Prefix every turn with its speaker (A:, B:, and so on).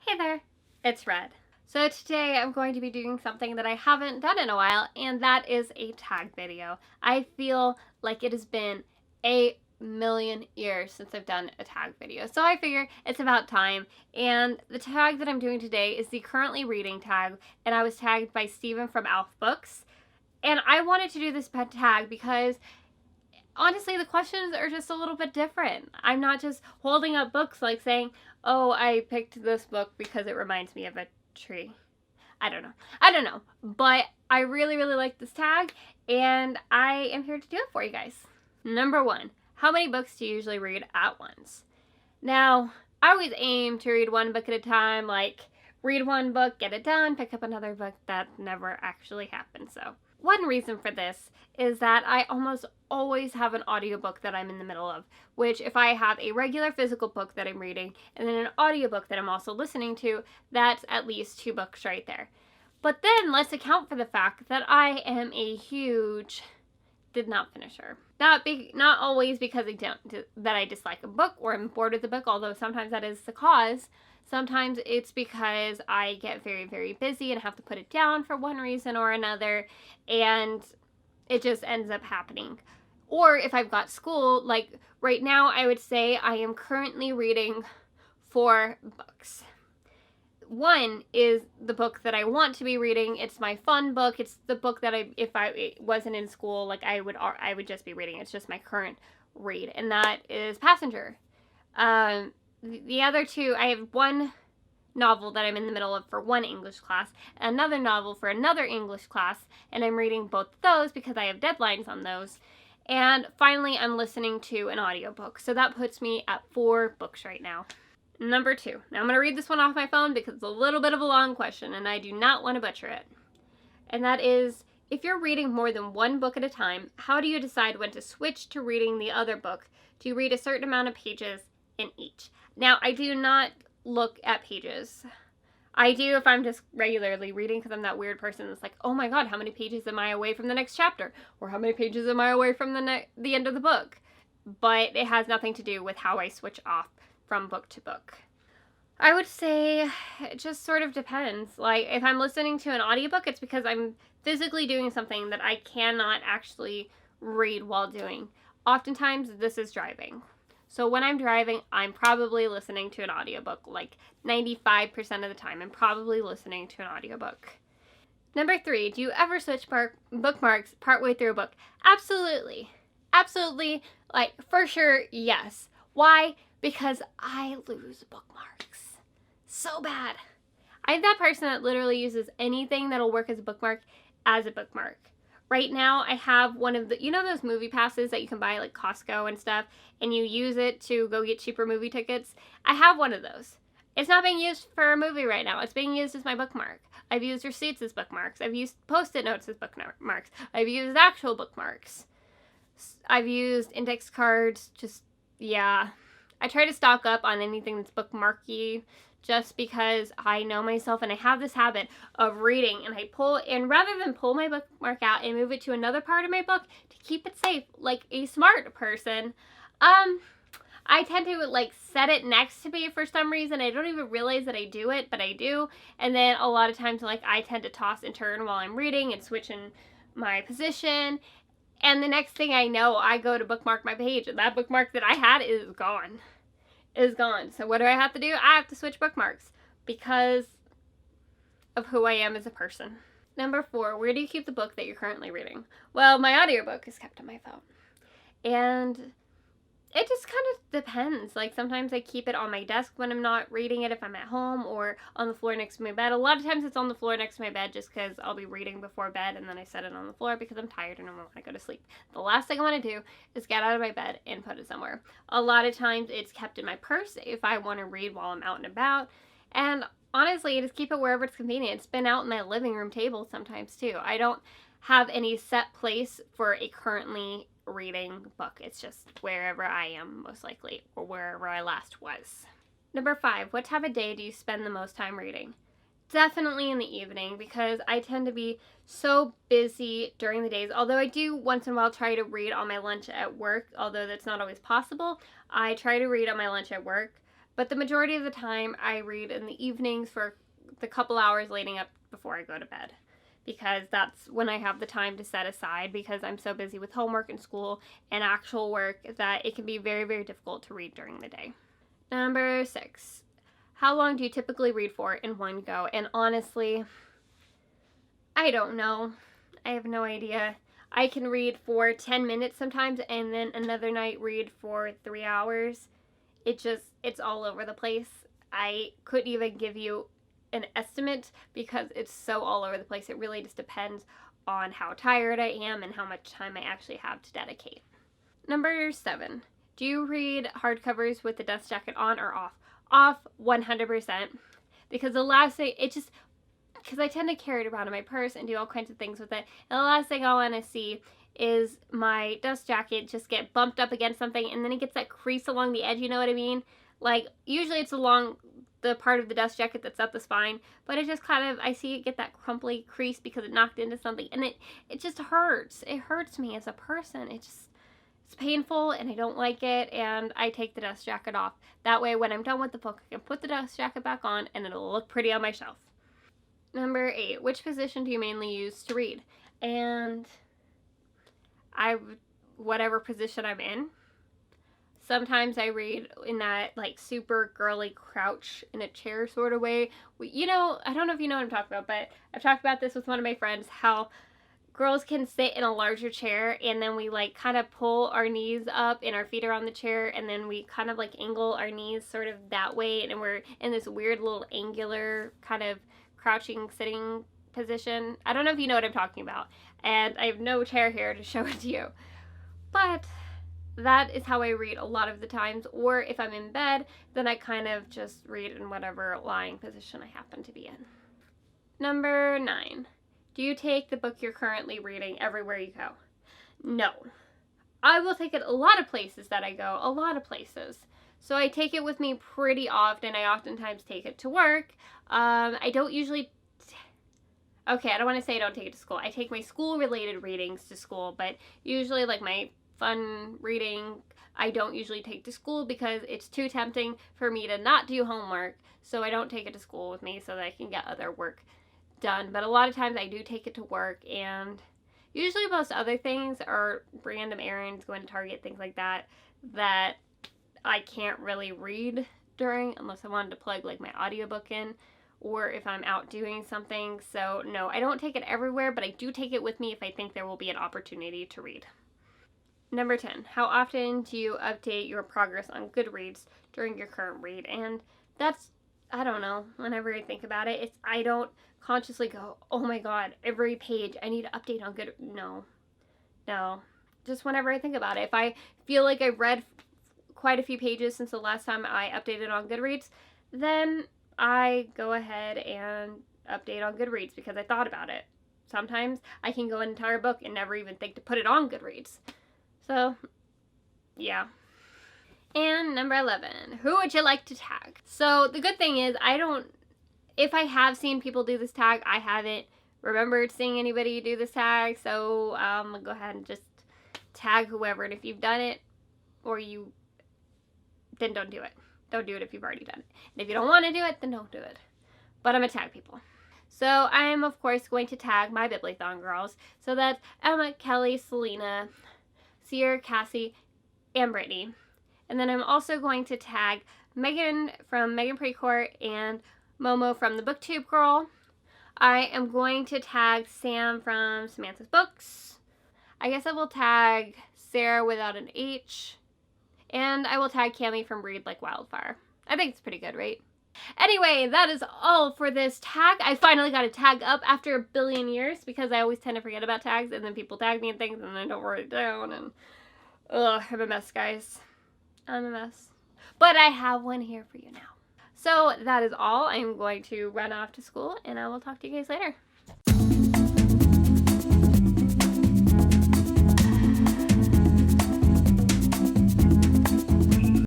A: Hey there, it's Red. So today I'm going to be doing something that I haven't done in a while, and that is a tag video. I feel like it has been a million years since I've done a tag video, so I figure it's about time. And the tag that I'm doing today is the currently reading tag, and I was tagged by Steven from AlffBooks. And I wanted to do this tag because honestly, the questions are just a little bit different. I'm not just holding up books like saying, oh, I picked this book because it reminds me of a tree. I don't know. But I really like this tag, and I am here to do it for you guys. Number 1, how many books do you usually read at once? Now, I always aim to read one book at a time, like read one book, get it done, pick up another book. That never actually happens, so. One reason for this is that I almost always have an audiobook that I'm in the middle of, which if I have a regular physical book that I'm reading and then an audiobook that I'm also listening to, that's at least 2 books right there. But then let's account for the fact that I am a huge did not finisher. Not always because I dislike a book or I'm bored with the book, although sometimes that is the cause. Sometimes it's because I get very busy and have to put it down for one reason or another, and it just ends up happening. Or if I've got school, like right now, I would say I am currently reading 4 books. One is the book that I want to be reading. It's my fun book. It's the book that if I wasn't in school, like I would just be reading. It's just my current read, and that is Passenger. The other 2, I have one novel that I'm in the middle of for one English class, another novel for another English class, and I'm reading both of those because I have deadlines on those. And finally, I'm listening to an audiobook. So that puts me at 4 books right now. Number 2. Now I'm going to read this one off my phone because it's a little bit of a long question and I do not want to butcher it. And that is, if you're reading more than one book at a time, how do you decide when to switch to reading the other book? Do you read a certain amount of pages in each? Now, I do not look at pages. I do if I'm just regularly reading because I'm that weird person that's like, oh my god, how many pages am I away from the next chapter? Or how many pages am I away from the end of the book? But it has nothing to do with how I switch off from book to book. I would say it just sort of depends. Like, if I'm listening to an audiobook, it's because I'm physically doing something that I cannot actually read while doing. Oftentimes, this is driving. So when I'm driving, I'm probably listening to an audiobook. Like 95% of the time, I'm probably listening to an audiobook. Number 3, do you ever switch bookmarks partway through a book? Absolutely. Absolutely. Like, for sure, yes. Why? Because I lose bookmarks so bad. I'm that person that literally uses anything that'll work as a bookmark. Right now, I have one of the, those movie passes that you can buy like Costco and stuff, and you use it to go get cheaper movie tickets. I have one of those. It's not being used for a movie right now. It's being used as my bookmark. I've used receipts as bookmarks. I've used Post-it notes as bookmarks. I've used actual bookmarks. I've used index cards. I try to stock up on anything that's bookmarky just because I know myself and I have this habit of reading and rather than pull my bookmark out and move it to another part of my book to keep it safe like a smart person, I tend to set it next to me for some reason. I don't even realize that I do it, but I do. And then a lot of times I tend to toss and turn while I'm reading and switch in my position. And the next thing I know, I go to bookmark my page, and that bookmark that I had is gone. So what do I have to do? I have to switch bookmarks because of who I am as a person. Number 4, where do you keep the book that you're currently reading? Well, my audiobook is kept on my phone. And it just kind of depends. Like, sometimes I keep it on my desk when I'm not reading it if I'm at home, or on the floor next to my bed. A lot of times it's on the floor next to my bed just because I'll be reading before bed and then I set it on the floor because I'm tired and I want to go to sleep. The last thing I want to do is get out of my bed and put it somewhere. A lot of times it's kept in my purse if I want to read while I'm out and about. And honestly, I just keep it wherever it's convenient. It's been out in my living room table sometimes too. I don't have any set place for a currently reading book. It's just wherever I am, most likely, or wherever I last was. Number 5, what time of day do you spend the most time reading? Definitely in the evening, because I tend to be so busy during the days. Although I do once in a while try to read on my lunch at work, although that's not always possible. I try to read on my lunch at work. But the majority of the time I read in the evenings for the couple hours leading up before I go to bed, because that's when I have the time to set aside, because I'm so busy with homework and school and actual work that it can be very, very difficult to read during the day. Number 6. How long do you typically read for in one go? And honestly, I don't know. I have no idea. I can read for 10 minutes sometimes, and then another night read for 3 hours. It's all over the place. I couldn't even give you an estimate because it's so all over the place. It really just depends on how tired I am and how much time I actually have to dedicate. Number 7. Do you read hardcovers with the dust jacket on or off? Off 100%. Because the last thing, because I tend to carry it around in my purse and do all kinds of things with it. And the last thing I want to see is my dust jacket just get bumped up against something, and then it gets that crease along the edge, you know what I mean? Like, usually it's along the part of the dust jacket that's at the spine, but it just kind of, I see it get that crumply crease because it knocked into something, and it just hurts. It hurts me as a person. It's painful, and I don't like it, and I take the dust jacket off. That way, when I'm done with the book, I can put the dust jacket back on, and it'll look pretty on my shelf. Number 8, which position do you mainly use to read? And whatever position I'm in. Sometimes I read in that like super girly crouch in a chair sort of way. You know, I don't know if you know what I'm talking about, but I've talked about this with one of my friends, how girls can sit in a larger chair, and then we like kind of pull our knees up and our feet are on the chair, and then we kind of like angle our knees sort of that way, and we're in this weird little angular kind of crouching sitting position. I don't know if you know what I'm talking about, and I have no chair here to show it to you, but that is how I read a lot of the times. Or if I'm in bed, then I kind of just read in whatever lying position I happen to be in. Number 9. Do you take the book you're currently reading everywhere you go? No. I will take it a lot of places that I go, a lot of places. So I take it with me pretty often. I oftentimes take it to work. I don't usually... Okay, I don't want to say I don't take it to school. I take my school-related readings to school, but usually like my fun reading, I don't usually take to school because it's too tempting for me to not do homework. So I don't take it to school with me so that I can get other work done. But a lot of times I do take it to work, and usually most other things are random errands, going to Target, things like that, that I can't really read during unless I wanted to plug like my audiobook in, or if I'm out doing something. So no, I don't take it everywhere, but I do take it with me if I think there will be an opportunity to read. Number 10, how often do you update your progress on Goodreads during your current read? And that's, I don't know, whenever I think about it, I don't consciously go, oh my god, every page I need to update on Goodreads. No, just whenever I think about it. If I feel like I've read quite a few pages since the last time I updated on Goodreads, then I go ahead and update on Goodreads because I thought about it. Sometimes I can go an entire book and never even think to put it on Goodreads. So, yeah. And number 11, who would you like to tag? So the good thing is if I have seen people do this tag, I haven't remembered seeing anybody do this tag. So I'll go ahead and just tag whoever. And if you've done it, then don't do it. Don't do it if you've already done it. And if you don't want to do it, then don't do it. But I'm going to tag people. So I am, of course, going to tag my Bibliothon girls. So that's Emma, Kelly, Selena, Sierra, Kassie, and Brittni. And then I'm also going to tag Megan from Megan Precourt and Momo from the BookTube Girl. I am going to tag Sam from Samantha's Books. I guess I will tag Sarah without an H. And I will tag Cammie from ReadLikeWildfire. I think it's pretty good, right? Anyway, that is all for this tag. I finally got a tag up after a billion years because I always tend to forget about tags, and then people tag me and things and I don't write it down, and I'm a mess, guys. I'm a mess. But I have one here for you now. So that is all. I'm going to run off to school, and I will talk to you guys later.